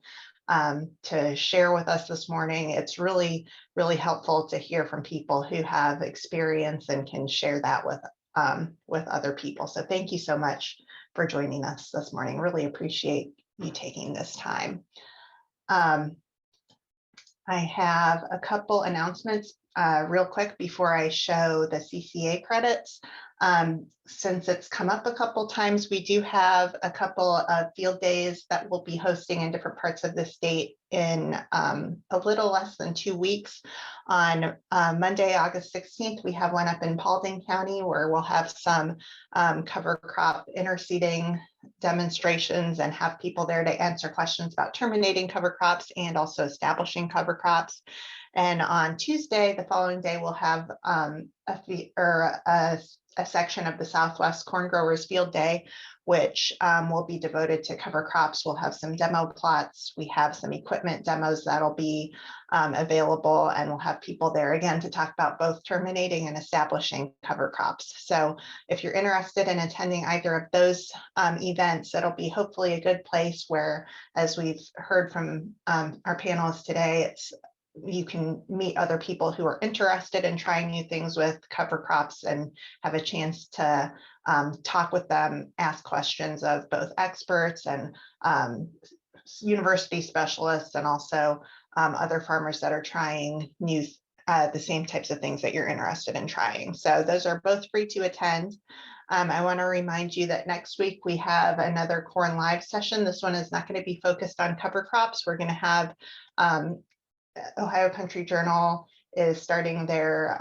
to share with us this morning. It's really, really helpful to hear from people who have experience and can share that with other people. So thank you so much for joining us this morning. Really appreciate you taking this time. I have a couple announcements real quick before I show the CCA credits. Since it's come up a couple times, we do have a couple of field days that we'll be hosting in different parts of the state in a little less than 2 weeks. On Monday, August 16th, we have one up in Paulding County where we'll have some cover crop interseeding demonstrations and have people there to answer questions about terminating cover crops and also establishing cover crops. And on Tuesday, the following day, we'll have a section of the Southwest Corn Growers Field Day, which will be devoted to cover crops. We'll have some demo plots. We have some equipment demos that'll be available, and we'll have people there again to talk about both terminating and establishing cover crops. So if you're interested in attending either of those events, it'll be hopefully a good place where, as we've heard from our panelists today, you can meet other people who are interested in trying new things with cover crops and have a chance to talk with them, ask questions of both experts and university specialists, and also other farmers that are trying the same types of things that you're interested in trying. So those are both free to attend. I want to remind you that next week we have another Corn Live session. This one is not going to be focused on cover crops. We're going to have Ohio Country Journal is starting their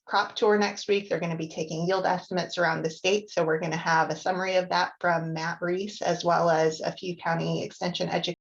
crop tour next week. They're going to be taking yield estimates around the state. So we're going to have a summary of that from Matt Reese, as well as a few county extension educators